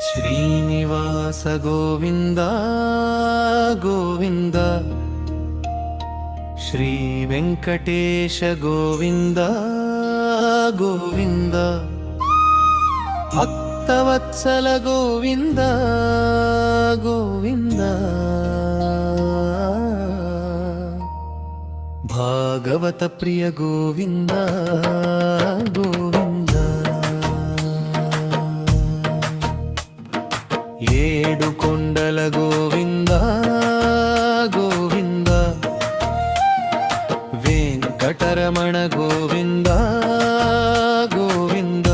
ಶ್ರೀನಿವಾಸ ಗೋವಿಂದ ಗೋವಿಂದ, ಶ್ರೀ ವೆಂಕಟೇಶ ಗೋವಿಂದ ಗೋವಿಂದ, ಭಕ್ತವತ್ಸಲ ಗೋವಿಂದ ಗೋವಿಂದ, ಭಾಗವತ ಪ್ರಿಯ ಗೋವಿಂದ ಗೋವಿಂದ, ಏಡು ಕೊಂಡಲ ಗೋವಿಂದ ಗೋವಿಂದ, ವೆಂಕಟರಮಣ ಗೋವಿಂದ ಗೋವಿಂದ,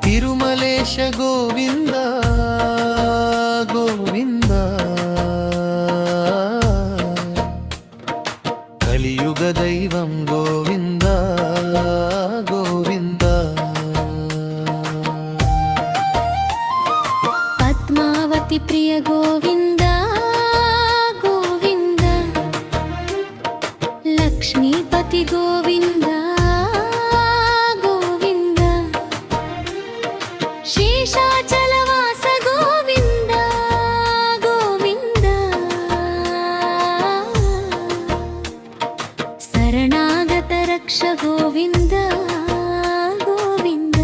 ತಿರುಮಲೇಶ ಗೋವಿಂದ ಗೋವಿಂದ, కలియుగ దైవం గోవింద గోవింద, పద్మావతి ప్రియ గోవింద గోవింద, లక్ష్మీపతి గోవింద గోవింద, శేషాచలవాస గోవింద గోవింద, శరణాగత రక్ష గోవింద గోవింద.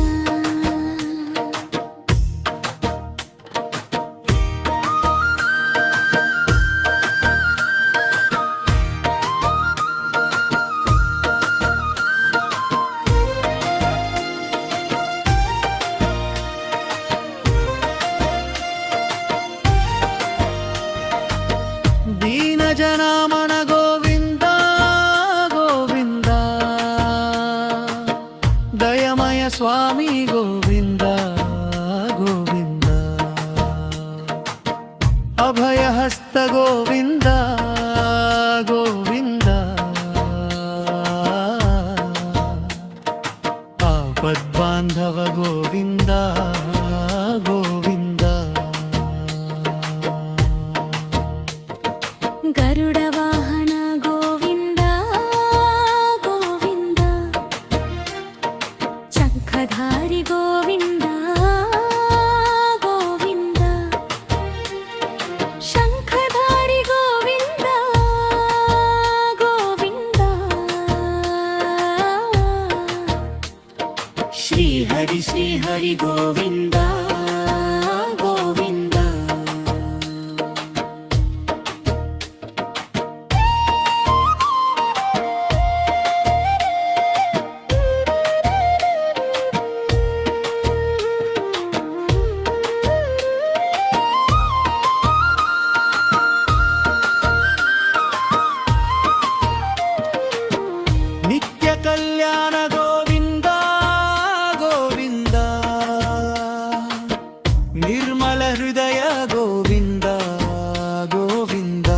దీన జనామణ గోవింద గోవింద, దయమయ స్వామి గోవింద గోవింద, అభయహస్త గోవింద గోవింద, ఆపద్బాంధవ గోవింద గోవింద, గరుడ వాహన గోవింద గోవింద, చక్రధారి గోవింద గోవింద, శంఖధారి గోవింద గోవింద, శ్రీహరి శ్రీహరి గోవింద గోవింద. నిత్య కళ్యాణ గోవింద గోవింద, నిర్మల హృదయ గోవింద గోవింద,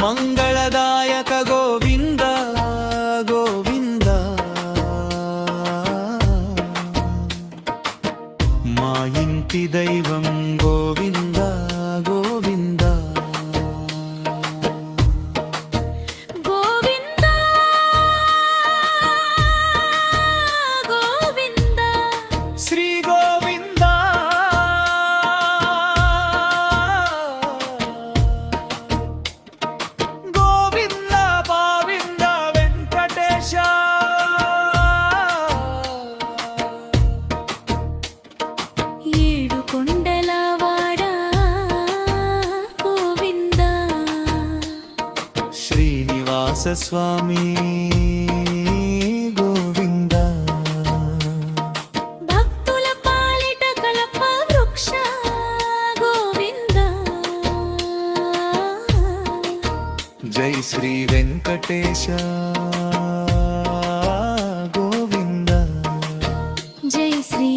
మంగళదాయక గోవింద గోవింద, మా ఇంటి దైవం గోవింద గోవింద, గోవింద గోవింద, శ్రీ గోవింద, గోవింద గోవింద వెంకటేశ, ఏడు కొండల వాడ గోవింద, శ్రీనివాస స్వామి గోవింద, భక్తుల పాలిట కల్ప వృక్ష గోవింద, జై శ్రీ వెంకటేశ గోవింద, జై శ్రీ